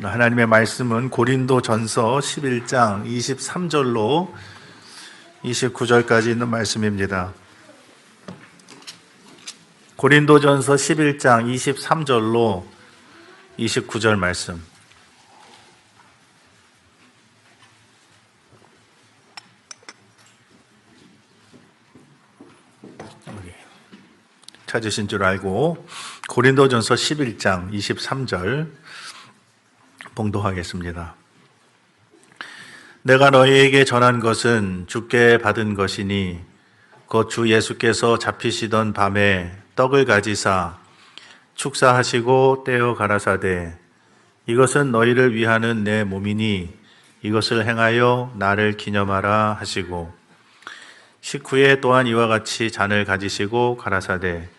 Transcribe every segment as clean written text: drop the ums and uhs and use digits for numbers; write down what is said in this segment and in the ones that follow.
하나님의 말씀은 고린도전서 11장 23절로 29절까지 있는 말씀입니다. 고린도전서 11장 23절로 29절 말씀. 찾으신 줄 알고 고린도전서 11장 23절 봉독하겠습니다. 내가 너희에게 전한 것은 주께 받은 것이니 곧 주 예수께서 잡히시던 밤에 떡을 가지사 축사하시고 떼어 가라사대 이것은 너희를 위하는 내 몸이니 이것을 행하여 나를 기념하라 하시고 식후에 또한 이와 같이 잔을 가지시고 가라사대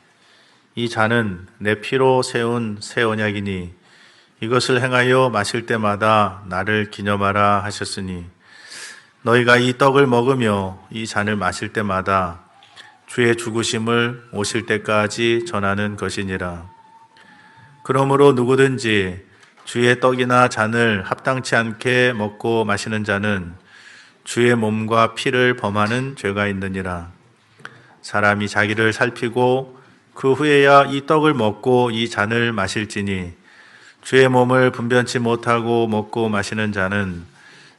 이 잔은 내 피로 세운 새 언약이니 이것을 행하여 마실 때마다 나를 기념하라 하셨으니 너희가 이 떡을 먹으며 이 잔을 마실 때마다 주의 죽으심을 오실 때까지 전하는 것이니라. 그러므로 누구든지 주의 떡이나 잔을 합당치 않게 먹고 마시는 자는 주의 몸과 피를 범하는 죄가 있느니라. 사람이 자기를 살피고 그 후에야 이 떡을 먹고 이 잔을 마실지니 주의 몸을 분변치 못하고 먹고 마시는 자는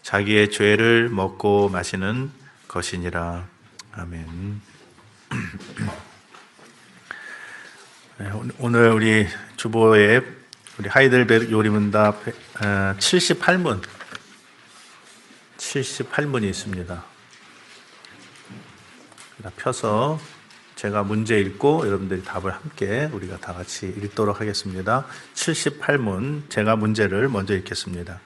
자기의 죄를 먹고 마시는 것이니라. 아멘. 오늘 우리 주보에 우리 하이델베르 요리문답 78문이 있습니다. 펴서 제가 문제 읽고 여러분들이 답을 함께 우리가 다 같이 읽도록 하겠습니다. 78문, 제가 문제를 먼저 읽겠습니다.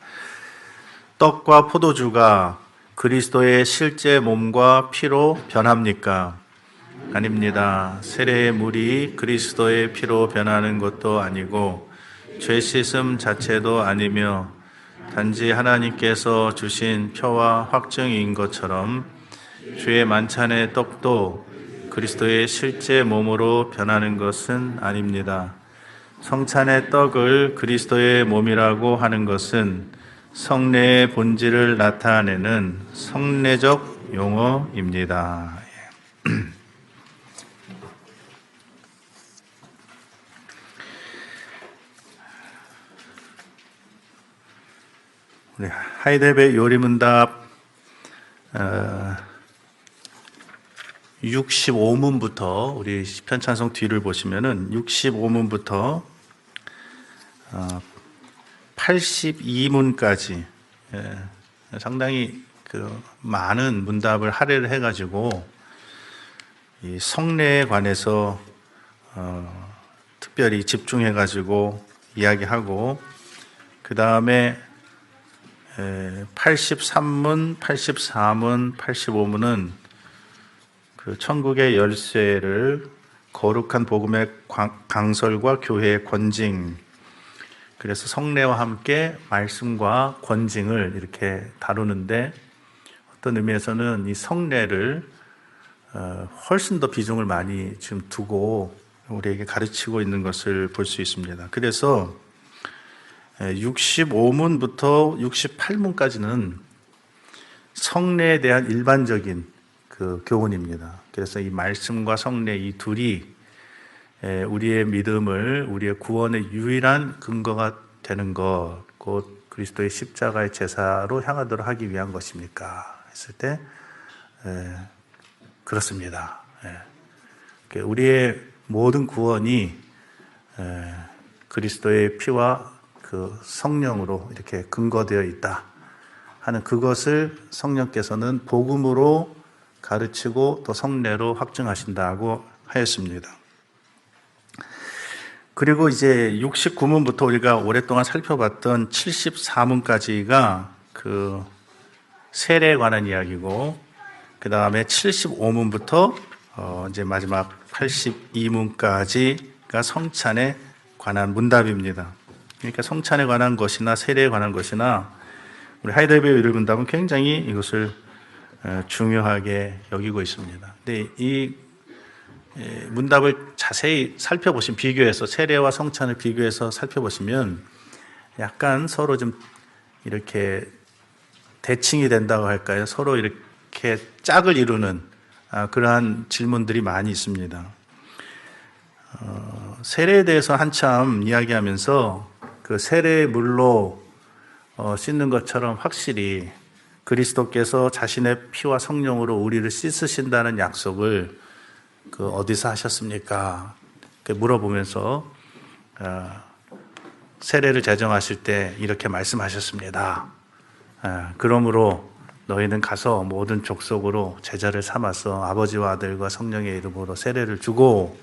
떡과 포도주가 그리스도의 실제 몸과 피로 변합니까? 아닙니다. 세례의 물이 그리스도의 피로 변하는 것도 아니고 죄 씻음 자체도 아니며 단지 하나님께서 주신 표와 확증인 것처럼 주의 만찬의 떡도 그리스도의 실제 몸으로 변하는 것은 아닙니다. 성찬의 떡을 그리스도의 몸이라고 하는 것은 성례의 본질을 나타내는 성례적 용어입니다. 우리 하이델베르 요리문답 65문부터 우리 시편 찬송 뒤를 보시면은 65문부터 82문까지 상당히 많은 문답을 할애를 해가지고 이 성례에 관해서 특별히 집중해가지고 이야기하고 그 다음에 83문, 84문, 85문은 그 천국의 열쇠를 거룩한 복음의 강설과 교회의 권징, 그래서 성례와 함께 말씀과 권징을 이렇게 다루는데 어떤 의미에서는 이 성례를 훨씬 더 비중을 많이 지금 두고 우리에게 가르치고 있는 것을 볼 수 있습니다. 그래서 65문부터 68문까지는 성례에 대한 일반적인 그 교훈입니다. 그래서 이 말씀과 성례 이 둘이 우리의 믿음을, 우리의 구원의 유일한 근거가 되는 것, 곧 그리스도의 십자가의 제사로 향하도록 하기 위한 것입니까? 했을 때 그렇습니다. 우리의 모든 구원이 그리스도의 피와 그 성령으로 이렇게 근거되어 있다 하는 그것을 성령께서는 복음으로 가르치고 또 성례로 확증하신다고 하였습니다. 그리고 이제 69문부터 우리가 오랫동안 살펴봤던 74문까지가 그 세례에 관한 이야기고 그 다음에 75문부터 이제 마지막 82문까지가 성찬에 관한 문답입니다. 그러니까 성찬에 관한 것이나 세례에 관한 것이나 우리 하이델베르 요리문답은 굉장히 이것을 중요하게 여기고 있습니다. 근데 이 문답을 자세히 살펴보시면, 비교해서 세례와 성찬을 비교해서 살펴보시면 약간 서로 좀 이렇게 대칭이 된다고 할까요? 서로 이렇게 짝을 이루는 그러한 질문들이 많이 있습니다. 세례에 대해서 한참 이야기하면서 그 세례의 물로 씻는 것처럼 확실히 그리스도께서 자신의 피와 성령으로 우리를 씻으신다는 약속을 어디서 하셨습니까? 물어보면서 세례를 제정하실 때 이렇게 말씀하셨습니다. 그러므로 너희는 가서 모든 족속으로 제자를 삼아서 아버지와 아들과 성령의 이름으로 세례를 주고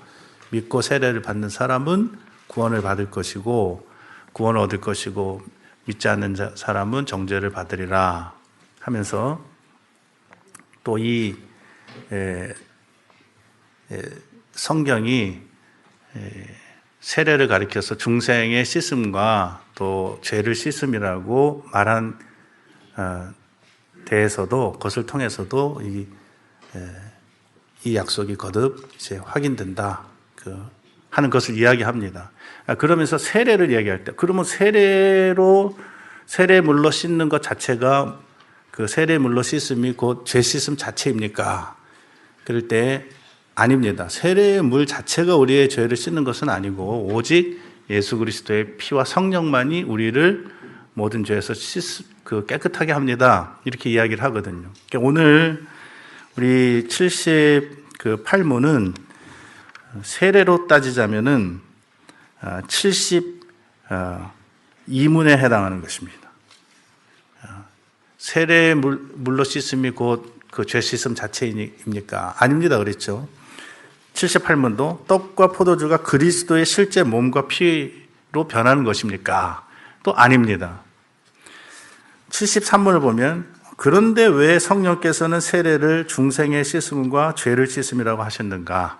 믿고 세례를 받는 사람은 구원을 받을 것이고 구원을 얻을 것이고 믿지 않는 사람은 정죄를 받으리라 하면서 또 이 성경이 세례를 가리켜서 중생의 씻음과 또 죄를 씻음이라고 말한 데에서도 그것을 통해서도 이 약속이 거듭 이제 확인된다 하는 것을 이야기합니다. 그러면서 세례를 이야기할 때 그러면 세례물로 씻는 것 자체가 그 세례물로 씻음이 곧 죄 씻음 자체입니까? 그럴 때 아닙니다. 세례물 자체가 우리의 죄를 씻는 것은 아니고 오직 예수 그리스도의 피와 성령만이 우리를 모든 죄에서 깨끗하게 합니다. 이렇게 이야기를 하거든요. 그러니까 오늘 우리 78문은 세례로 따지자면은 72문에 해당하는 것입니다. 세례물로 씻음이 곧 그 죄 씻음 자체입니까? 아닙니다. 그랬죠. 78문도 떡과 포도주가 그리스도의 실제 몸과 피로 변하는 것입니까? 또 아닙니다. 73문을 보면 그런데 왜 성령께서는 세례를 중생의 씻음과 죄를 씻음이라고 하셨는가?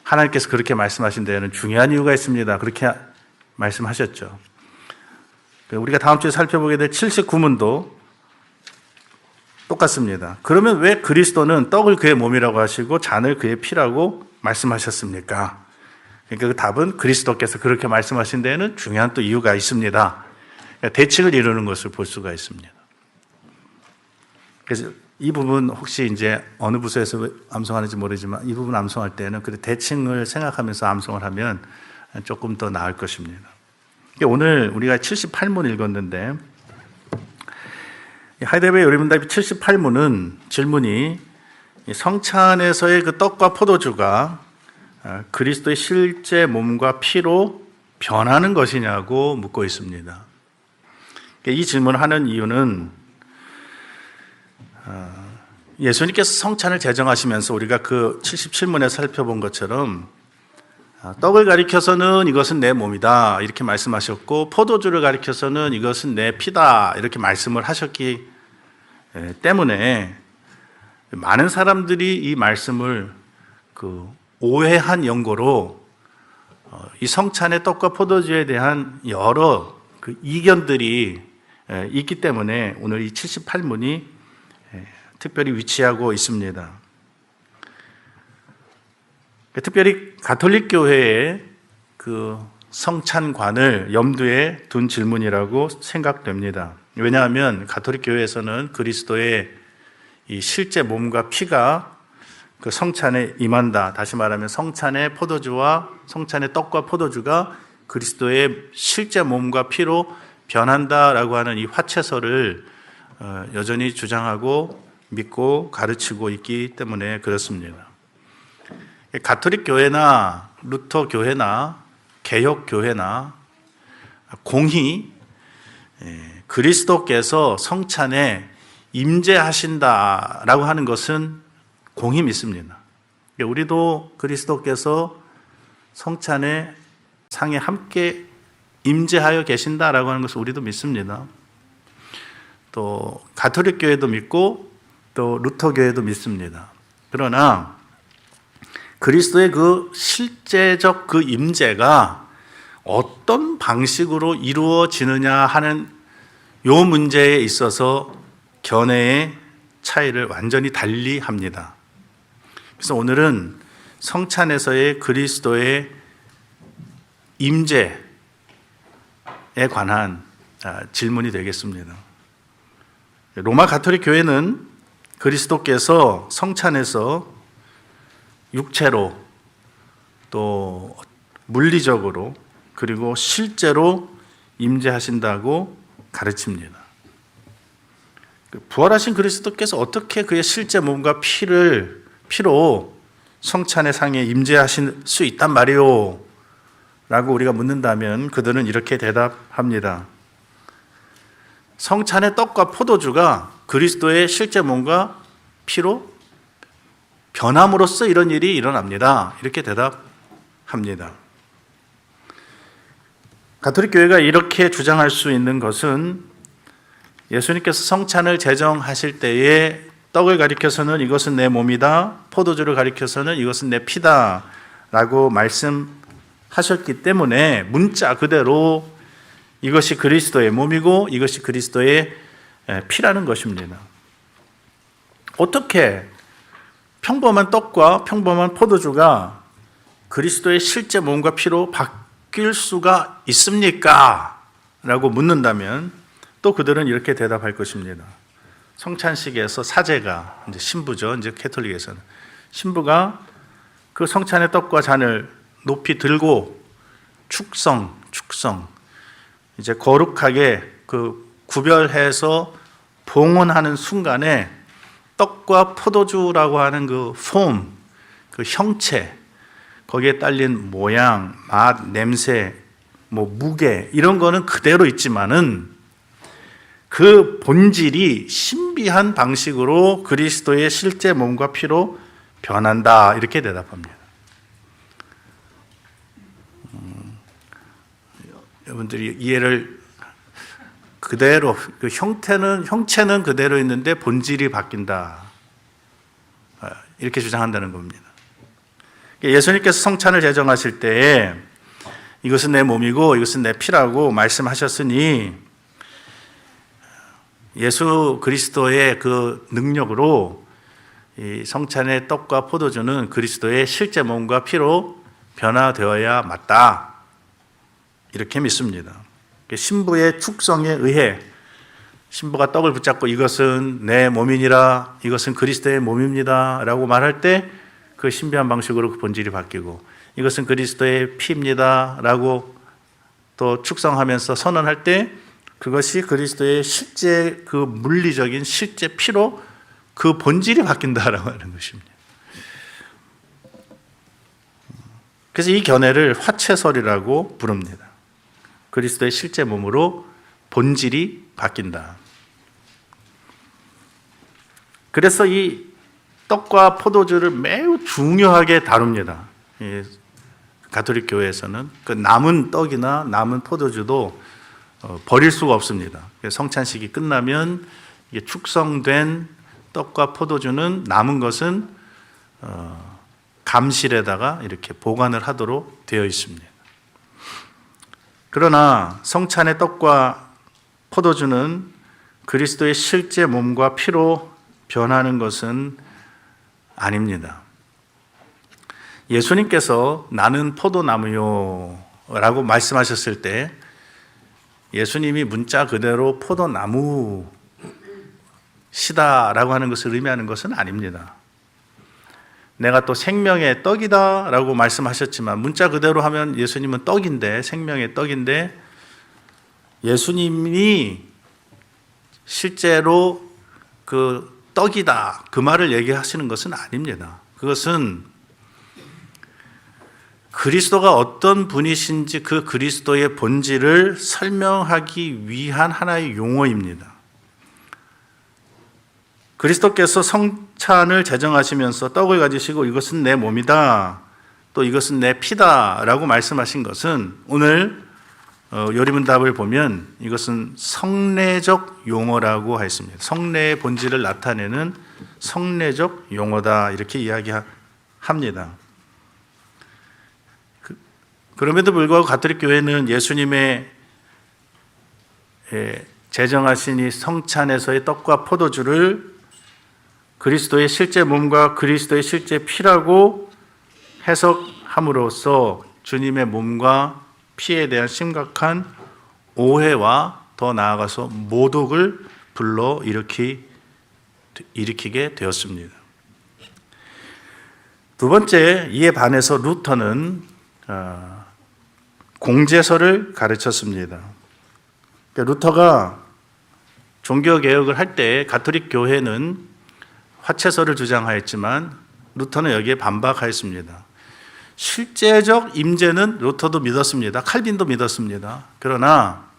하나님께서 그렇게 말씀하신 데에는 중요한 이유가 있습니다. 그렇게 말씀하셨죠. 우리가 다음 주에 살펴보게 될 79문도 똑같습니다. 그러면 왜 그리스도는 떡을 그의 몸이라고 하시고 잔을 그의 피라고 말씀하셨습니까? 그러니까 그 답은 그리스도께서 그렇게 말씀하신 데에는 중요한 또 이유가 있습니다. 대칭을 이루는 것을 볼 수가 있습니다. 그래서 이 부분 혹시 이제 어느 부서에서 암송하는지 모르지만 이 부분 암송할 때는 그 대칭을 생각하면서 암송을 하면 조금 더 나을 것입니다. 오늘 우리가 78문 읽었는데 하이델베르 요리문답 78문은 질문이 성찬에서의 그 떡과 포도주가 그리스도의 실제 몸과 피로 변하는 것이냐고 묻고 있습니다. 이 질문을 하는 이유는 예수님께서 성찬을 제정하시면서 우리가 그 77문에 살펴본 것처럼 떡을 가리켜서는 이것은 내 몸이다 이렇게 말씀하셨고 포도주를 가리켜서는 이것은 내 피다 이렇게 말씀을 하셨기 때문에 많은 사람들이 이 말씀을 오해한 연고로 이 성찬의 떡과 포도주에 대한 여러 이견들이 있기 때문에 오늘 이 78문이 특별히 위치하고 있습니다. 특별히 가톨릭 교회의 그 성찬관을 염두에 둔 질문이라고 생각됩니다. 왜냐하면 가톨릭 교회에서는 그리스도의 이 실제 몸과 피가 그 성찬에 임한다. 다시 말하면 성찬의 떡과 포도주가 그리스도의 실제 몸과 피로 변한다라고 하는 이 화채설을 여전히 주장하고 믿고 가르치고 있기 때문에 그렇습니다. 가톨릭 교회나 루터 교회나 개혁 교회나 공히 그리스도께서 성찬에 임재하신다라고 하는 것은 공히 믿습니다. 우리도 그리스도께서 성찬의 상에 함께 임재하여 계신다라고 하는 것을 우리도 믿습니다. 또 가톨릭 교회도 믿고 또 루터 교회도 믿습니다. 그러나 그리스도의 그 실제적 그 임재가 어떤 방식으로 이루어지느냐 하는 요 문제에 있어서 견해의 차이를 완전히 달리합니다. 그래서 오늘은 성찬에서의 그리스도의 임재, 관한 질문이 되겠습니다. 로마 가톨릭 교회는 그리스도께서 성찬에서 육체로 또 물리적으로 그리고 실제로 임재하신다고 가르칩니다. 부활하신 그리스도께서 어떻게 그의 실제 몸과 피로 성찬의 상에 임재하실 수 있단 말이오? 라고 우리가 묻는다면 그들은 이렇게 대답합니다. 성찬의 떡과 포도주가 그리스도의 실제 몸과 피로 변함으로써 이런 일이 일어납니다. 이렇게 대답합니다. 가톨릭 교회가 이렇게 주장할 수 있는 것은 예수님께서 성찬을 제정하실 때에 떡을 가리켜서는 이것은 내 몸이다, 포도주를 가리켜서는 이것은 내 피다 라고 말씀하셨기 때문에 문자 그대로 이것이 그리스도의 몸이고 이것이 그리스도의 피라는 것입니다. 어떻게 평범한 떡과 평범한 포도주가 그리스도의 실제 몸과 피로 바뀔 수가 있습니까? 라고 묻는다면 또 그들은 이렇게 대답할 것입니다. 성찬식에서 사제가, 이제 신부죠. 이제 캐톨릭에서는 신부가 그 성찬의 떡과 잔을 높이 들고 축성 이제 거룩하게 그 구별해서 봉헌하는 순간에 떡과 포도주라고 하는 그 폼, 그 형체, 거기에 딸린 모양, 맛, 냄새, 무게 이런 거는 그대로 있지만은 그 본질이 신비한 방식으로 그리스도의 실제 몸과 피로 변한다. 이렇게 대답합니다. 여러분들이 이해를 그대로, 그 형체는 그대로 있는데 본질이 바뀐다. 이렇게 주장한다는 겁니다. 예수님께서 성찬을 제정하실 때에 이것은 내 몸이고 이것은 내 피라고 말씀하셨으니 예수 그리스도의 그 능력으로 이 성찬의 떡과 포도주는 그리스도의 실제 몸과 피로 변화되어야 맞다. 이렇게 믿습니다. 신부의 축성에 의해 신부가 떡을 붙잡고 이것은 내 몸이니라, 이것은 그리스도의 몸입니다 라고 말할 때 그 신비한 방식으로 그 본질이 바뀌고 이것은 그리스도의 피입니다 라고 또 축성하면서 선언할 때 그것이 그리스도의 실제 그 물리적인 실제 피로 그 본질이 바뀐다라고 하는 것입니다. 그래서 이 견해를 화채설이라고 부릅니다. 그리스도의 실제 몸으로 본질이 바뀐다. 그래서 이 떡과 포도주를 매우 중요하게 다룹니다. 가톨릭 교회에서는 그 남은 떡이나 남은 포도주도 버릴 수가 없습니다. 성찬식이 끝나면 이게 축성된 떡과 포도주는 남은 것은 감실에다가 이렇게 보관을 하도록 되어 있습니다. 그러나 성찬의 떡과 포도주는 그리스도의 실제 몸과 피로 변하는 것은 아닙니다. 예수님께서 나는 포도나무요 라고 말씀하셨을 때 예수님이 문자 그대로 포도나무시다라고 하는 것을 의미하는 것은 아닙니다. 내가 또 생명의 떡이다라고 말씀하셨지만 문자 그대로 하면 예수님은 떡인데, 생명의 떡인데 예수님이 실제로 그 떡이다 그 말을 얘기하시는 것은 아닙니다. 그것은 그리스도가 어떤 분이신지 그 그리스도의 본질을 설명하기 위한 하나의 용어입니다. 그리스도께서 성찬을 제정하시면서 떡을 가지시고 이것은 내 몸이다, 또 이것은 내 피다 라고 말씀하신 것은 오늘 요리문답을 보면 이것은 성례적 용어라고 했습니다. 성례의 본질을 나타내는 성례적 용어다 이렇게 이야기합니다. 그럼에도 불구하고 가톨릭 교회는 예수님의 제정하신 이 성찬에서의 떡과 포도주를 그리스도의 실제 몸과 그리스도의 실제 피라고 해석함으로써 주님의 몸과 피에 대한 심각한 오해와 더 나아가서 모독을 불러 일으키게 되었습니다. 두 번째, 이에 반해서 루터는 공제설을 가르쳤습니다. 그러니까 루터가 종교개혁을 할 때 가톨릭 교회는 화채설을 주장하였지만 루터는 여기에 반박하였습니다. 실제적 임재는 루터도 믿었습니다. 칼빈도 믿었습니다. 그러나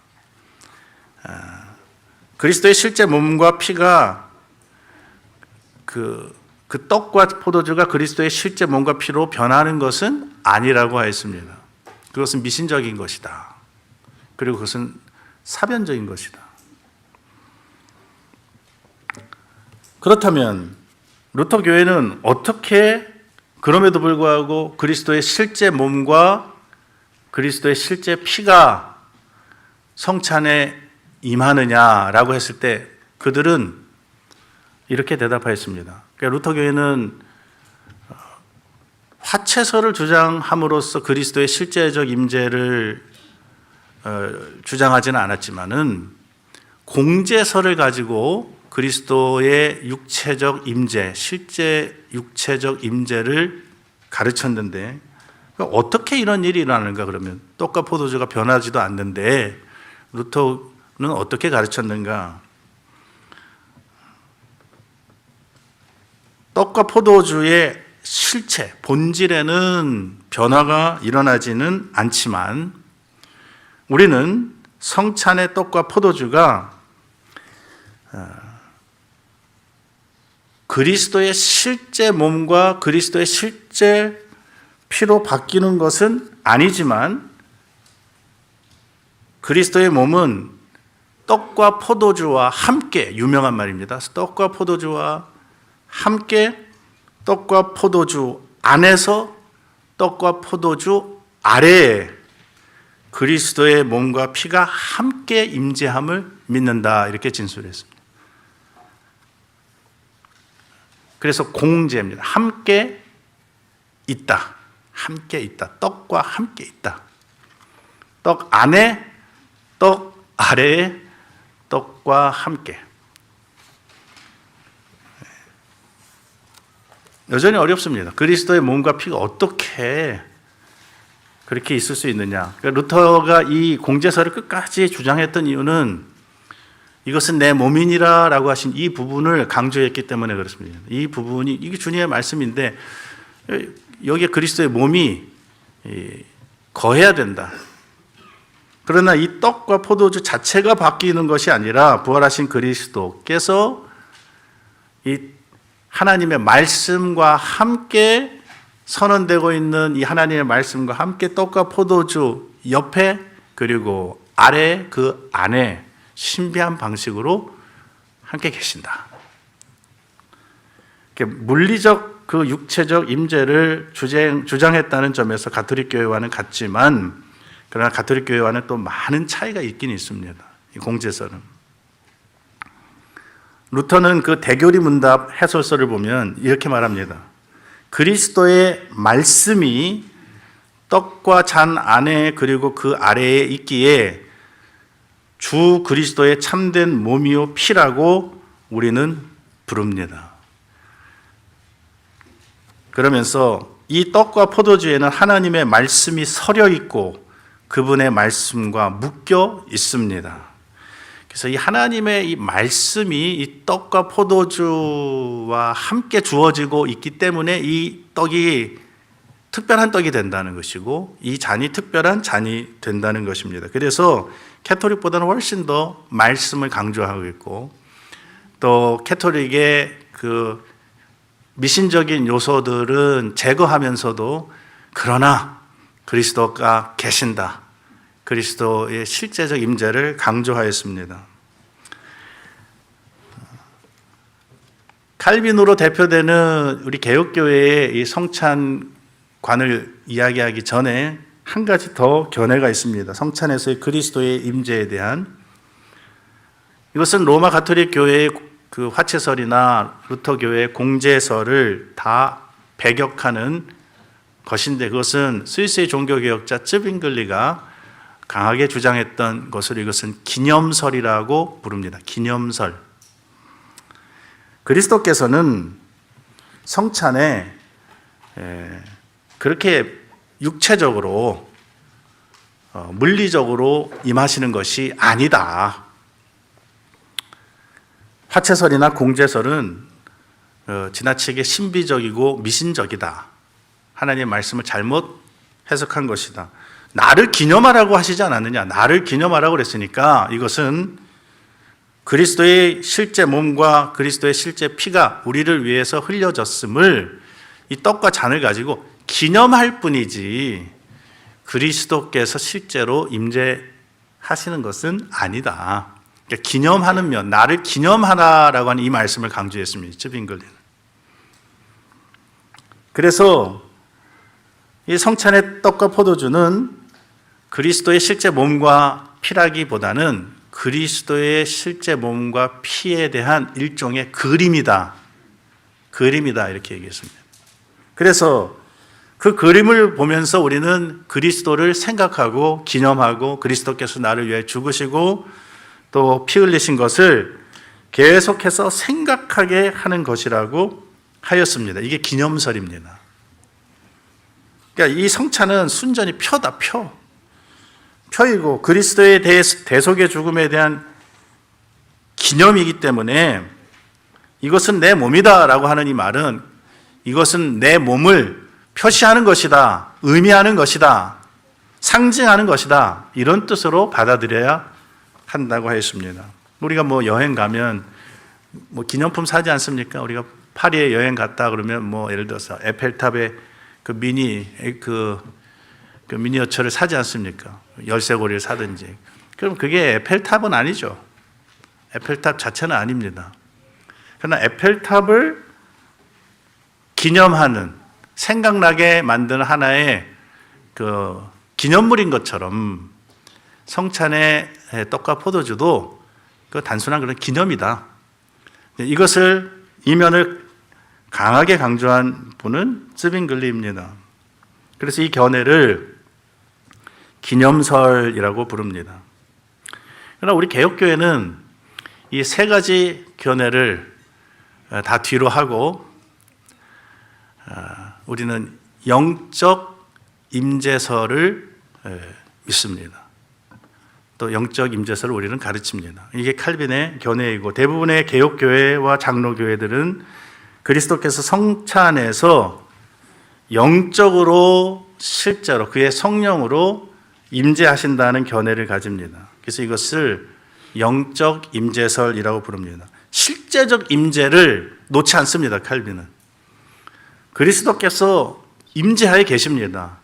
그리스도의 실제 몸과 피가 그 떡과 포도주가 그리스도의 실제 몸과 피로 변하는 것은 아니라고 하였습니다. 그것은 미신적인 것이다. 그리고 그것은 사변적인 것이다. 그렇다면 루터 교회는 어떻게 그럼에도 불구하고 그리스도의 실제 몸과 그리스도의 실제 피가 성찬에 임하느냐라고 했을 때 그들은 이렇게 대답하였습니다. 그러니까 루터 교회는 화채설을 주장함으로써 그리스도의 실제적 임재를 주장하지는 않았지만은 공제설을 가지고 그리스도의 육체적 임재, 실제 육체적 임재를 가르쳤는데 어떻게 이런 일이 일어나는가 그러면 떡과 포도주가 변하지도 않는데 루터는 어떻게 가르쳤는가? 떡과 포도주의 실체, 본질에는 변화가 일어나지는 않지만 우리는 성찬의 떡과 포도주가 그리스도의 실제 몸과 그리스도의 실제 피로 바뀌는 것은 아니지만 그리스도의 몸은 떡과 포도주와 함께, 유명한 말입니다. 떡과 포도주와 함께 떡과 포도주 안에서 떡과 포도주 아래에 그리스도의 몸과 피가 함께 임재함을 믿는다. 이렇게 진술했습니다. 그래서 공제입니다. 함께 있다. 함께 있다. 떡과 함께 있다. 떡 안에, 떡 아래에 떡과 함께. 여전히 어렵습니다. 그리스도의 몸과 피가 어떻게 그렇게 있을 수 있느냐. 그러니까 루터가 이 공제설을 끝까지 주장했던 이유는 이것은 내 몸이니라 라고 하신 이 부분을 강조했기 때문에 그렇습니다. 이 부분이, 이게 주님의 말씀인데 여기에 그리스도의 몸이 거해야 된다. 그러나 이 떡과 포도주 자체가 바뀌는 것이 아니라 부활하신 그리스도께서 이 하나님의 말씀과 함께 선언되고 있는 이 하나님의 말씀과 함께 떡과 포도주 옆에 그리고 아래 그 안에 신비한 방식으로 함께 계신다. 물리적 그 육체적 임재를 주장했다는 점에서 가톨릭 교회와는 같지만 그러나 가톨릭 교회와는 또 많은 차이가 있긴 있습니다. 이 공제설은. 루터는 그 대교리 문답 해설서를 보면 이렇게 말합니다. 그리스도의 말씀이 떡과 잔 안에 그리고 그 아래에 있기에 주 그리스도의 참된 몸이요 피라고 우리는 부릅니다. 그러면서 이 떡과 포도주에는 하나님의 말씀이 서려 있고 그분의 말씀과 묶여 있습니다. 그래서 이 하나님의 이 말씀이 이 떡과 포도주와 함께 주어지고 있기 때문에 이 떡이 특별한 떡이 된다는 것이고 이 잔이 특별한 잔이 된다는 것입니다. 그래서 캐토릭보다는 훨씬 더 말씀을 강조하고 있고 또 캐토릭의 그 미신적인 요소들은 제거하면서도 그러나 그리스도가 계신다. 그리스도의 실제적 임재를 강조하였습니다. 칼빈으로 대표되는 우리 개혁교회의 이 성찬관을 이야기하기 전에 한 가지 더 견해가 있습니다. 성찬에서의 그리스도의 임재에 대한 이것은 로마 가톨릭 교회의 그 화채설이나 루터 교회의 공제설을 다 배격하는 것인데 그것은 스위스의 종교개혁자 쯔빙글리가 강하게 주장했던 것으로 이것은 기념설이라고 부릅니다. 기념설. 그리스도께서는 성찬에 그렇게 육체적으로 물리적으로 임하시는 것이 아니다. 화채설이나 공제설은 지나치게 신비적이고 미신적이다. 하나님의 말씀을 잘못 해석한 것이다. 나를 기념하라고 하시지 않았느냐? 나를 기념하라고 그랬으니까 이것은 그리스도의 실제 몸과 그리스도의 실제 피가 우리를 위해서 흘려졌음을 이 떡과 잔을 가지고 기념할 뿐이지 그리스도께서 실제로 임재하시는 것은 아니다. 그러니까 기념하는 면, 나를 기념하라라고 하는 이 말씀을 강조했습니다. 츠빙글리는. 그래서 이 성찬의 떡과 포도주는 그리스도의 실제 몸과 피라기보다는 그리스도의 실제 몸과 피에 대한 일종의 그림이다. 그림이다 이렇게 얘기했습니다. 그래서 그 그림을 보면서 우리는 그리스도를 생각하고 기념하고 그리스도께서 나를 위해 죽으시고 또 피 흘리신 것을 계속해서 생각하게 하는 것이라고 하였습니다. 이게 기념설입니다. 그러니까 이 성찬은 순전히 표다, 표이고 그리스도의 대속의 죽음에 대한 기념이기 때문에 이것은 내 몸이다라고 하는 이 말은 이것은 내 몸을 표시하는 것이다, 의미하는 것이다, 상징하는 것이다 이런 뜻으로 받아들여야 한다고 하였습니다. 우리가 뭐 여행 가면 뭐 기념품 사지 않습니까? 우리가 파리에 여행 갔다 그러면 뭐 예를 들어서 에펠탑에 그 미니어처를 사지 않습니까? 열쇠고리를 사든지. 그럼 그게 에펠탑은 아니죠. 에펠탑 자체는 아닙니다. 그러나 에펠탑을 기념하는, 생각나게 만드는 하나의 그 기념물인 것처럼 성찬의 떡과 포도주도 그 단순한 그런 기념이다. 이것을 이면을 강하게 강조한 분은 츠빙글리입니다. 그래서 이 견해를 기념설이라고 부릅니다. 그러나 우리 개혁교회는 이 세 가지 견해를 다 뒤로 하고 우리는 영적 임재설을 믿습니다. 또 영적 임재설을 우리는 가르칩니다. 이게 칼빈의 견해이고 대부분의 개혁교회와 장로교회들은 그리스도께서 성찬에서 영적으로 실제로 그의 성령으로 임재하신다는 견해를 가집니다. 그래서 이것을 영적 임재설이라고 부릅니다. 실제적 임재를 놓지 않습니다. 칼빈은. 그리스도께서 임재하에 계십니다.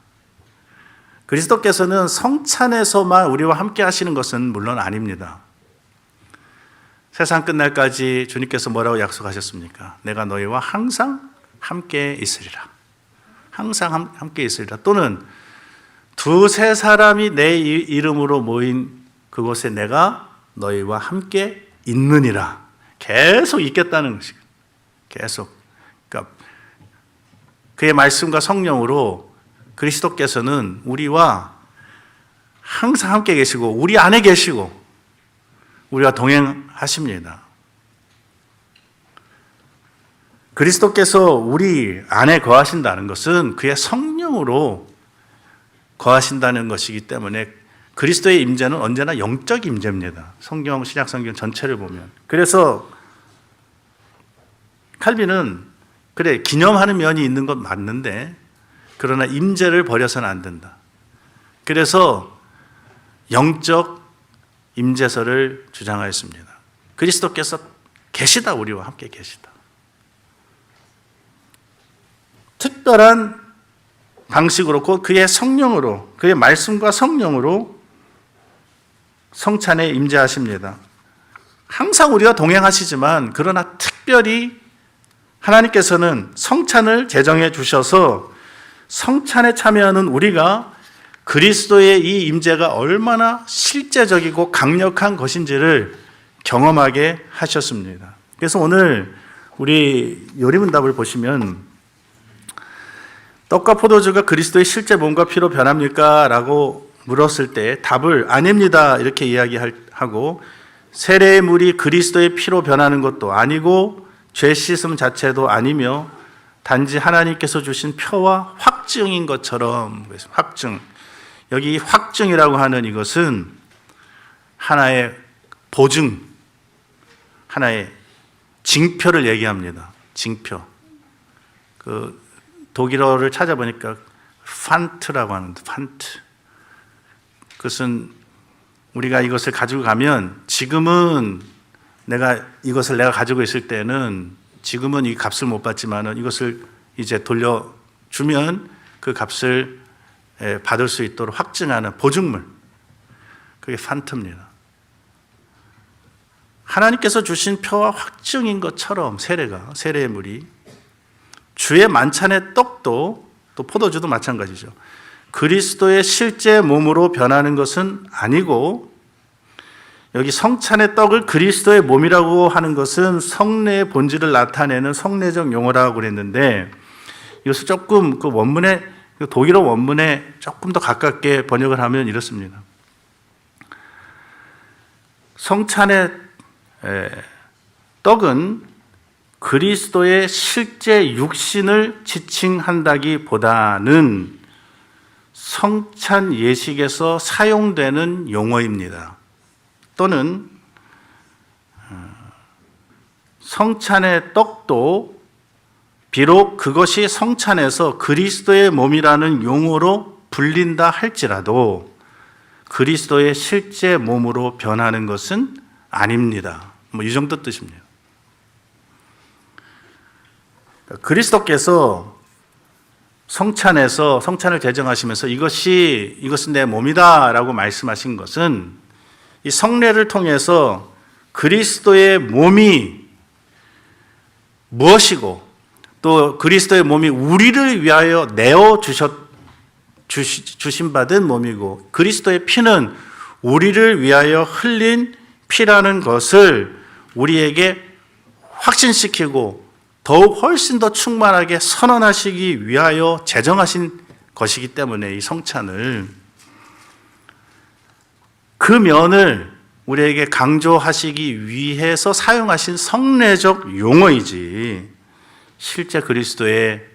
그리스도께서는 성찬에서만 우리와 함께 하시는 것은 물론 아닙니다. 세상 끝날까지 주님께서 뭐라고 약속하셨습니까? 내가 너희와 항상 함께 있으리라. 항상 함께 있으리라. 또는 두세 사람이 내 이름으로 모인 그곳에 내가 너희와 함께 있느니라. 계속 있겠다는 것이고 계속. 그러니까 그의 말씀과 성령으로 그리스도께서는 우리와 항상 함께 계시고 우리 안에 계시고 우리와 동행하십니다. 그리스도께서 우리 안에 거하신다는 것은 그의 성령으로 거하신다는 것이기 때문에 그리스도의 임재는 언제나 영적 임재입니다. 성경, 신약 성경 전체를 보면. 그래서 칼빈은 그래 기념하는 면이 있는 것 맞는데 그러나 임재를 버려서는 안 된다. 그래서 영적 임재설을 주장하였습니다. 그리스도께서 계시다, 우리와 함께 계시다. 특별한 방식으로 곧 그의 성령으로, 그의 말씀과 성령으로 성찬에 임재하십니다. 항상 우리와 동행하시지만 그러나 특별히 하나님께서는 성찬을 제정해 주셔서 성찬에 참여하는 우리가 그리스도의 이 임재가 얼마나 실제적이고 강력한 것인지를 경험하게 하셨습니다. 그래서 오늘 우리 요리문답을 보시면 떡과 포도주가 그리스도의 실제 몸과 피로 변합니까? 라고 물었을 때 답을 아닙니다 이렇게 이야기하고, 세례의 물이 그리스도의 피로 변하는 것도 아니고 죄 씻음 자체도 아니며 단지 하나님께서 주신 표와 확증인 것처럼. 확증, 여기 확증이라고 하는 이것은 하나의 보증, 하나의 징표를 얘기합니다. 징표. 그 독일어를 찾아보니까 판트라고 하는데, 판트. 그것은 우리가 이것을 가지고 가면, 지금은 이것을 내가 가지고 있을 때는 지금은 이 값을 못 받지만은 이것을 이제 돌려주면 그 값을 받을 수 있도록 확증하는 보증물. 그게 판트입니다. 하나님께서 주신 표와 확증인 것처럼 세례의 물이, 주의 만찬의 떡도, 또 포도주도 마찬가지죠. 그리스도의 실제 몸으로 변하는 것은 아니고, 여기 성찬의 떡을 그리스도의 몸이라고 하는 것은 성례의 본질을 나타내는 성례적 용어라고 그랬는데, 이것을 조금 그 원문에, 독일어 원문에 조금 더 가깝게 번역을 하면 이렇습니다. 성찬의 떡은 그리스도의 실제 육신을 지칭한다기보다는 성찬 예식에서 사용되는 용어입니다. 또는 성찬의 떡도 비록 그것이 성찬에서 그리스도의 몸이라는 용어로 불린다 할지라도 그리스도의 실제 몸으로 변하는 것은 아닙니다. 이 정도 뜻입니다. 그리스도께서 성찬에서 성찬을 제정하시면서 이것은 내 몸이다라고 말씀하신 것은 이 성례를 통해서 그리스도의 몸이 무엇이고 또 그리스도의 몸이 우리를 위하여 내어 주신 받은 몸이고 그리스도의 피는 우리를 위하여 흘린 피라는 것을 우리에게 확신시키고 더욱 훨씬 더 충만하게 선언하시기 위하여 제정하신 것이기 때문에 이 성찬을, 그 면을 우리에게 강조하시기 위해서 사용하신 성례적 용어이지 실제 그리스도의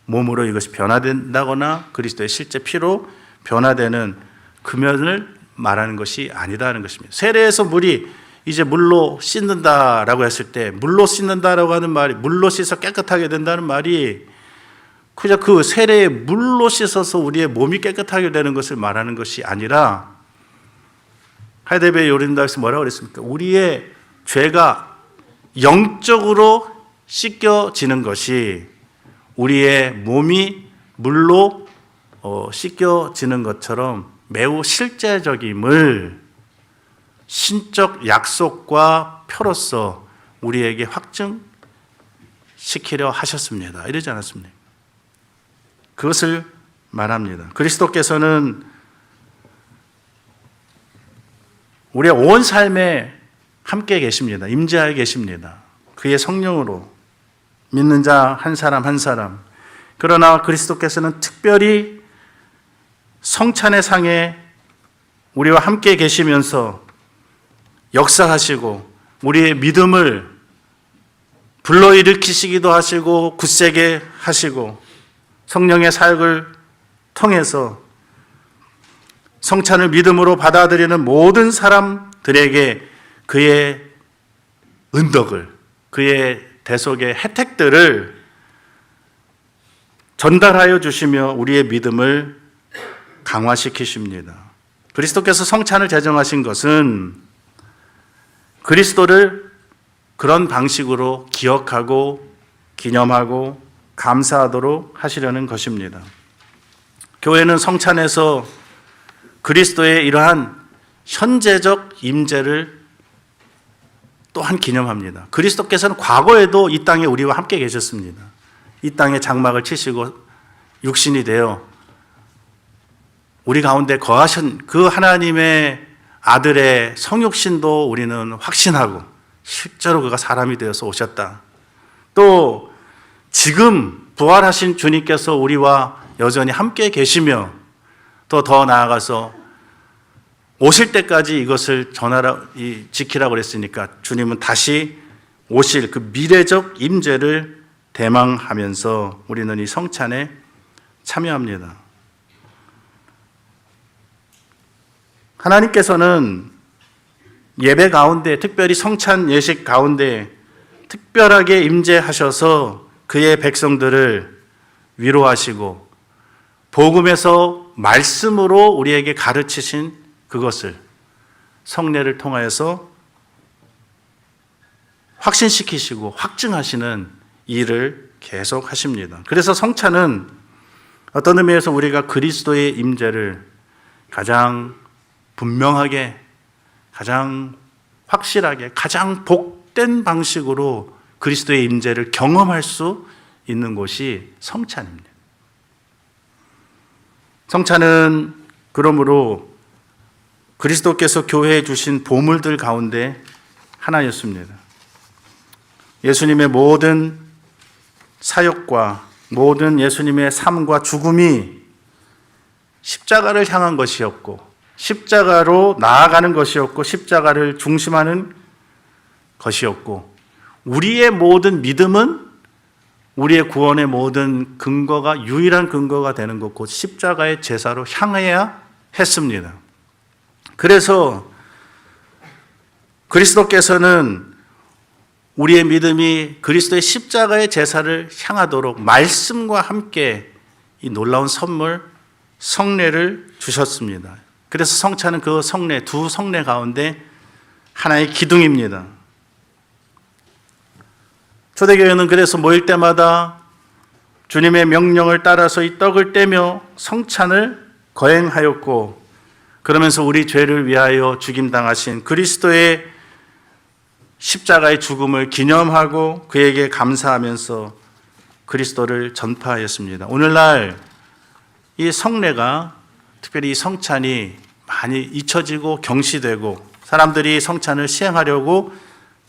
몸으로 이것이 변화된다거나 그리스도의 실제 피로 변화되는 그 면을 말하는 것이 아니다는 것입니다. 세례에서 물이 이제 물로 씻는다라고 했을 때 물로 씻는다라고 하는 말이, 물로 씻어 깨끗하게 된다는 말이 그냥 그 세례에 물로 씻어서 우리의 몸이 깨끗하게 되는 것을 말하는 것이 아니라, 하이델베르 요린다에서 뭐라고 그랬습니까? 우리의 죄가 영적으로 씻겨지는 것이 우리의 몸이 물로 씻겨지는 것처럼 매우 실제적임을 신적 약속과 표로서 우리에게 확증시키려 하셨습니다. 이러지 않았습니까? 그것을 말합니다. 그리스도께서는 우리의 온 삶에 함께 계십니다. 임재하여 계십니다. 그의 성령으로 믿는 자 한 사람 한 사람. 그러나 그리스도께서는 특별히 성찬의 상에 우리와 함께 계시면서 역사하시고 우리의 믿음을 불러일으키시기도 하시고 굳세게 하시고 성령의 사역을 통해서 성찬을 믿음으로 받아들이는 모든 사람들에게 그의 은덕을, 그의 대속의 혜택들을 전달하여 주시며 우리의 믿음을 강화시키십니다. 그리스도께서 성찬을 제정하신 것은 그리스도를 그런 방식으로 기억하고 기념하고 감사하도록 하시려는 것입니다. 교회는 성찬에서 그리스도의 이러한 현재적 임재를 또한 기념합니다. 그리스도께서는 과거에도 이 땅에 우리와 함께 계셨습니다. 이 땅에 장막을 치시고 육신이 되어 우리 가운데 거하신 그 하나님의 아들의 성육신도 우리는 확신하고 실제로 그가 사람이 되어서 오셨다. 또 지금 부활하신 주님께서 우리와 여전히 함께 계시며 또 더 나아가서 오실 때까지 이것을 지키라고 그랬으니까 주님은 다시 오실 그 미래적 임재를 대망하면서 우리는 이 성찬에 참여합니다. 하나님께서는 예배 가운데, 특별히 성찬 예식 가운데 특별하게 임재하셔서 그의 백성들을 위로하시고 복음에서 말씀으로 우리에게 가르치신 그것을 성례를 통하여서 확신시키시고 확증하시는 일을 계속 하십니다. 그래서 성찬은 어떤 의미에서 우리가 그리스도의 임재를 가장 분명하게, 가장 확실하게, 가장 복된 방식으로 그리스도의 임재를 경험할 수 있는 곳이 성찬입니다. 성찬은 그러므로 그리스도께서 교회에 주신 보물들 가운데 하나였습니다. 예수님의 모든 사역과 모든 예수님의 삶과 죽음이 십자가를 향한 것이었고, 십자가로 나아가는 것이었고, 십자가를 중심하는 것이었고, 우리의 모든 믿음은 우리의 구원의 모든 근거가, 유일한 근거가 되는 것, 곧 십자가의 제사로 향해야 했습니다. 그래서 그리스도께서는 우리의 믿음이 그리스도의 십자가의 제사를 향하도록 말씀과 함께 이 놀라운 선물, 성례를 주셨습니다. 그래서 성찬은 그 성례, 두 성례 가운데 하나의 기둥입니다. 초대교회는 그래서 모일 때마다 주님의 명령을 따라서 이 떡을 떼며 성찬을 거행하였고, 그러면서 우리 죄를 위하여 죽임당하신 그리스도의 십자가의 죽음을 기념하고 그에게 감사하면서 그리스도를 전파하였습니다. 오늘날 이 성례가, 특별히 이 성찬이 많이 잊혀지고 경시되고 사람들이 성찬을 시행하려고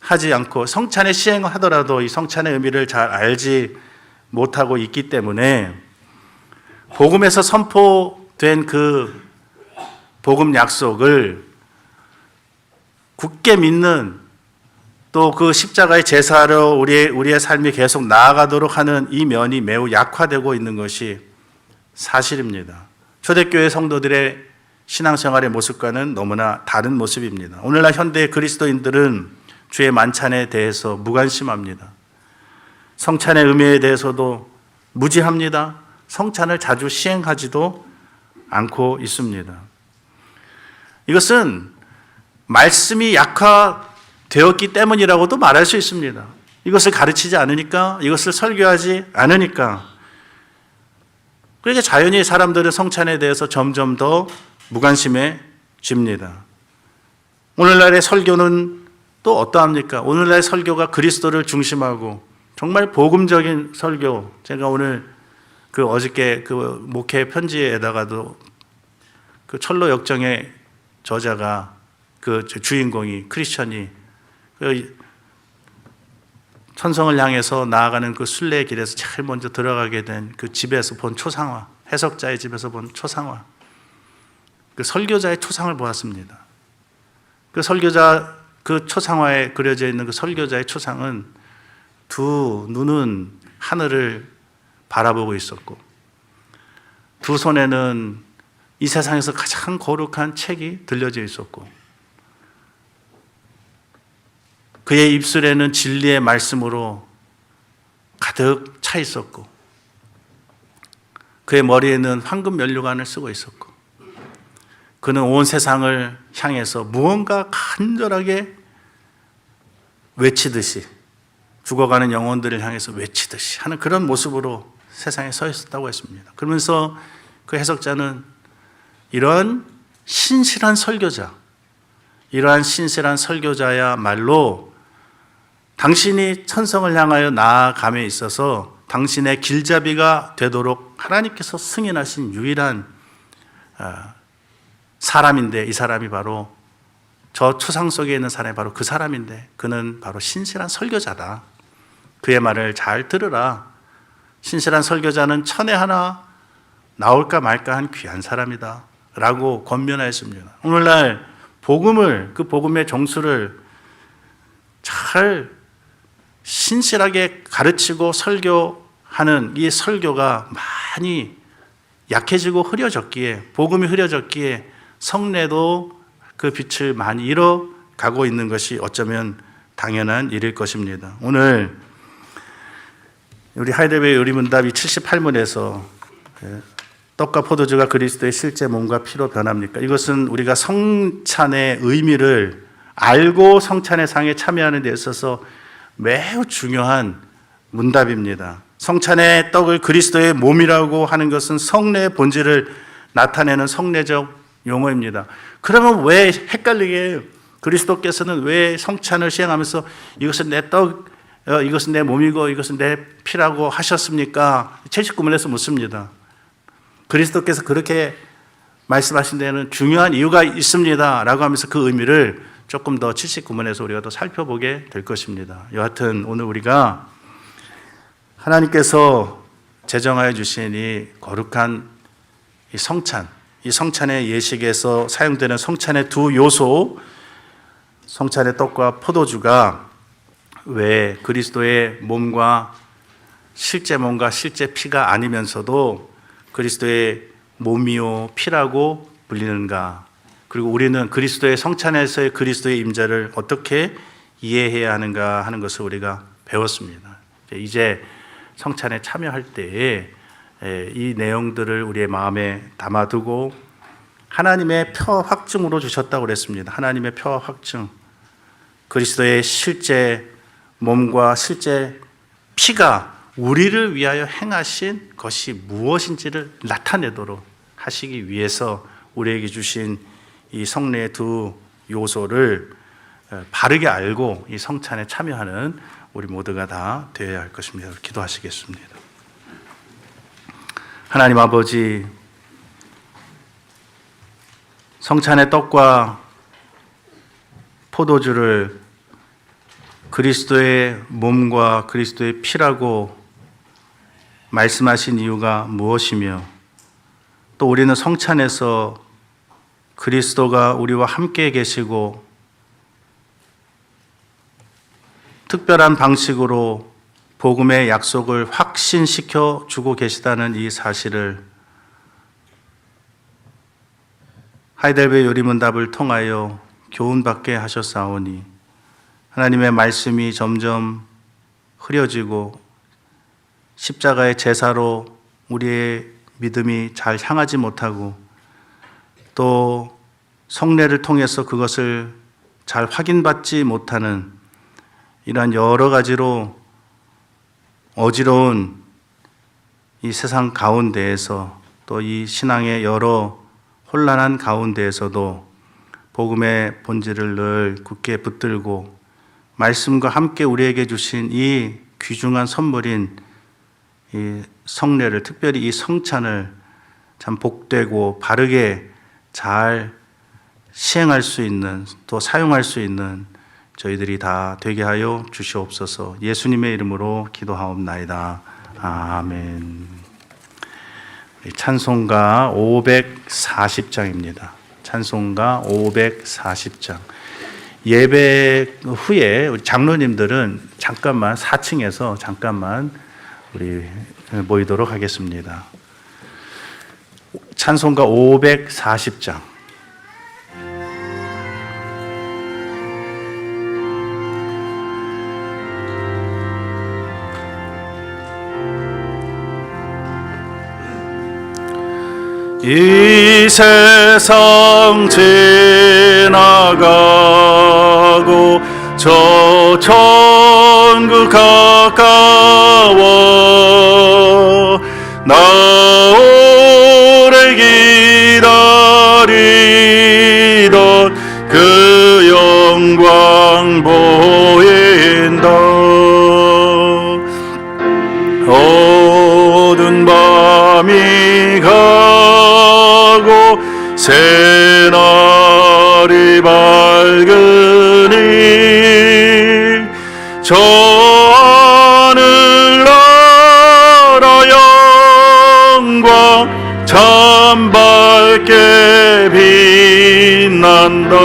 하지 않고, 성찬의 시행을 하더라도 이 성찬의 의미를 잘 알지 못하고 있기 때문에 복음에서 선포된 그 복음 약속을 굳게 믿는, 또 그 십자가의 제사로 우리의 삶이 계속 나아가도록 하는 이 면이 매우 약화되고 있는 것이 사실입니다. 초대교회 성도들의 신앙생활의 모습과는 너무나 다른 모습입니다. 오늘날 현대 그리스도인들은 주의 만찬에 대해서 무관심합니다. 성찬의 의미에 대해서도 무지합니다. 성찬을 자주 시행하지도 않고 있습니다. 이것은 말씀이 약화되었기 때문이라고도 말할 수 있습니다. 이것을 가르치지 않으니까, 이것을 설교하지 않으니까. 그러니까 자연히 사람들은 성찬에 대해서 점점 더 무관심해집니다. 오늘날의 설교는 또 어떠합니까? 오늘날의 설교가 그리스도를 중심하고 정말 복음적인 설교. 제가 오늘 어저께 목회 편지에다가도 그 철로 역정의 저자가, 그 주인공이, 크리스천이 천성을 향해서 나아가는 그 순례의 길에서 제일 먼저 들어가게 된 그 집에서 본 초상화, 해석자의 집에서 본 초상화, 그 설교자의 초상을 보았습니다. 그 설교자, 그 초상화에 그려져 있는 그 설교자의 초상은 두 눈은 하늘을 바라보고 있었고, 두 손에는 이 세상에서 가장 거룩한 책이 들려져 있었고, 그의 입술에는 진리의 말씀으로 가득 차 있었고, 그의 머리에는 황금 면류관을 쓰고 있었고, 그는 온 세상을 향해서 무언가 간절하게 외치듯이, 죽어가는 영혼들을 향해서 외치듯이 하는 그런 모습으로 세상에 서 있었다고 했습니다. 그러면서 그 해석자는 이러한 신실한 설교자, 이러한 신실한 설교자야말로 당신이 천성을 향하여 나아감에 있어서 당신의 길잡이가 되도록 하나님께서 승인하신 유일한 사람인데, 이 사람이 바로, 저 초상 속에 있는 사람이 바로 그 사람인데, 그는 바로 신실한 설교자다. 그의 말을 잘 들으라. 신실한 설교자는 천에 하나 나올까 말까 한 귀한 사람이다. 라고 권면하였습니다. 오늘날 복음을, 그 복음의 정수를 잘 신실하게 가르치고 설교하는 이 설교가 많이 약해지고 흐려졌기에, 복음이 흐려졌기에 성례도 그 빛을 많이 잃어가고 있는 것이 어쩌면 당연한 일일 것입니다. 오늘 우리 하이델베르 요리문답 78문에서 떡과 포도주가 그리스도의 실제 몸과 피로 변합니까? 이것은 우리가 성찬의 의미를 알고 성찬의 상에 참여하는 데 있어서 매우 중요한 문답입니다. 성찬의 떡을 그리스도의 몸이라고 하는 것은 성례의 본질을 나타내는 성례적 용어입니다. 그러면 왜 헷갈리게 그리스도께서는 왜 성찬을 시행하면서 이것은 내 떡, 이것은 내 몸이고 이것은 내 피라고 하셨습니까? 79문에서 묻습니다. 그리스도께서 그렇게 말씀하신 데는 중요한 이유가 있습니다 라고 하면서 그 의미를 조금 더 79문에서 우리가 더 살펴보게 될 것입니다. 여하튼 오늘 우리가 하나님께서 제정하여 주신 이 거룩한 이 성찬, 이 성찬의 예식에서 사용되는 성찬의 두 요소, 성찬의 떡과 포도주가 왜 그리스도의 몸과 실제 피가 아니면서도 그리스도의 몸이요 피라고 불리는가? 그리고 우리는 그리스도의 성찬에서의 그리스도의 임재를 어떻게 이해해야 하는가 하는 것을 우리가 배웠습니다. 이제 성찬에 참여할 때에 이 내용들을 우리의 마음에 담아두고 하나님의 표 확증으로 주셨다고 그랬습니다. 하나님의 표 확증, 그리스도의 실제 몸과 실제 피가 우리를 위하여 행하신 것이 무엇인지를 나타내도록 하시기 위해서 우리에게 주신 이 성례의 두 요소를 바르게 알고 이 성찬에 참여하는 우리 모두가 다 되어야 할 것입니다. 기도하시겠습니다. 하나님 아버지, 성찬의 떡과 포도주를 그리스도의 몸과 그리스도의 피라고 말씀하신 이유가 무엇이며, 또 우리는 성찬에서 그리스도가 우리와 함께 계시고 특별한 방식으로 복음의 약속을 확신시켜 주고 계시다는 이 사실을 하이델베르 요리문답을 통하여 교훈받게 하셨사오니 하나님의 말씀이 점점 흐려지고 십자가의 제사로 우리의 믿음이 잘 향하지 못하고 또 성례를 통해서 그것을 잘 확인받지 못하는 이러한 여러 가지로 어지러운 이 세상 가운데에서 또 이 신앙의 여러 혼란한 가운데에서도 복음의 본질을 늘 굳게 붙들고 말씀과 함께 우리에게 주신 이 귀중한 선물인 이 성례를, 특별히 이 성찬을 참 복되고 바르게 잘 시행할 수 있는, 또 사용할 수 있는 저희들이 다 되게 하여 주시옵소서. 예수님의 이름으로 기도하옵나이다. 아멘. 찬송가 540장입니다. 찬송가 540장. 예배 후에 우리 장로님들은 잠깐만 4층에서 잠깐만 우리 모이도록 하겠습니다. 찬송가 540장. 이 세상 지나가고 저 천국 가까워 나 오래 기다리던 그 영광 보인다. 어두운 밤이 가고 새날이 밝으니 저 하늘나라 영광 참 밝게 빛난다.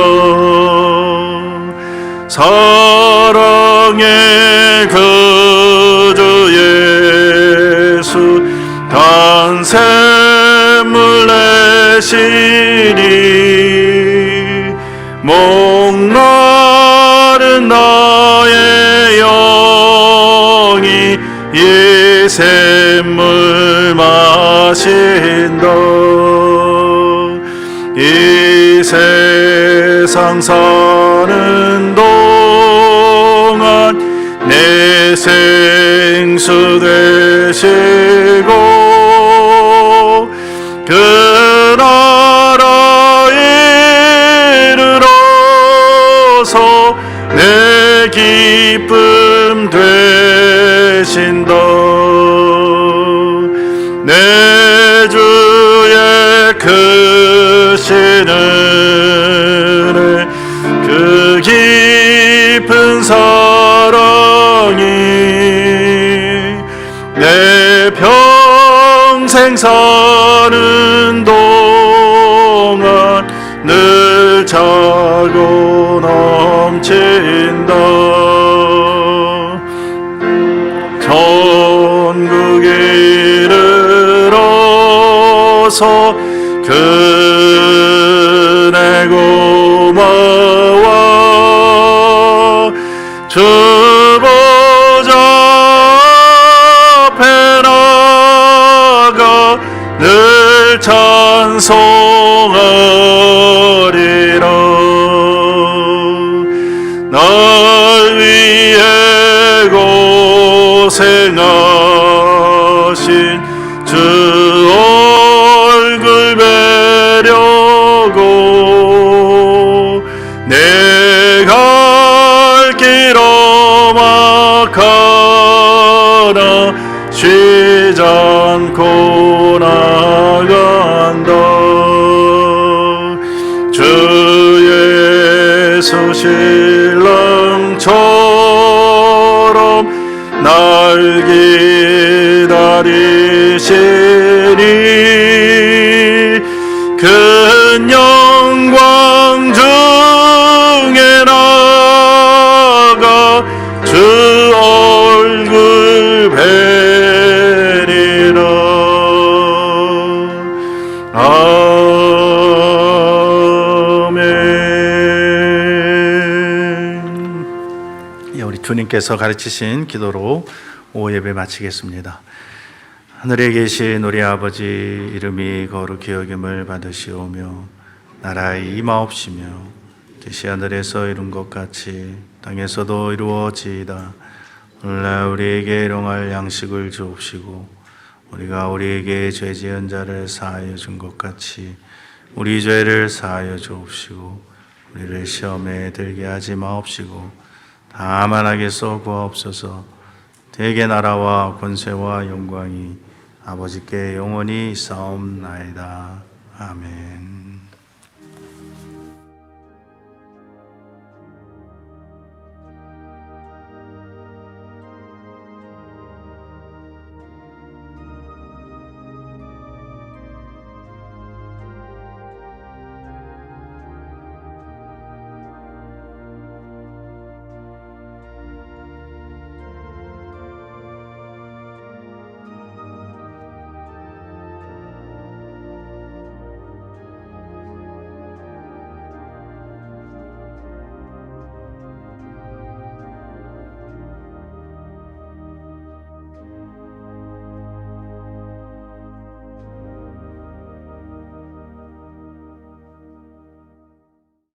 사랑의 그 주 예수 단샘을 내시니 목마른 나의 영이 이 샘물 마신다. 이 세상 사는 동안 내 생수 되시고 그 나라에 이르러서 내 기쁨 되신다. 내 주의 크신 은혜 그 깊은 사랑이 내 평생 사는 동안 늘 차고 넘친다. 천국에 이르러서 그네 고마워 주 보좌 앞에 나가 늘 찬송하리라. 날 위해 고생하신 주 얼굴 뵈려고 내 갈 길 험악하나 쉬지 않고 나간다. 주 예수 신랑처럼 날 기다리시니 큰 영광 중에 나가 주 얼굴 뵈리라. 아멘. 우리 주님께서 가르치신 기도로 오후 예배 마치겠습니다. 하늘에 계신 우리 아버지 이름이 거룩히 여김을 받으시오며 나라의 임하옵시며 뜻이 하늘에서 이룬 것 같이 땅에서도 이루어지이다. 오늘날 우리에게 일용할 양식을 주옵시고 우리가 우리에게 죄 지은 자를 사하여 준 것 같이 우리 죄를 사하여 주옵시고 우리를 시험에 들게 하지 마옵시고 다만 악에서 구하옵소서. 대개 나라와 권세와 영광이 아버지께 영원히 있사옵나이다. 아멘.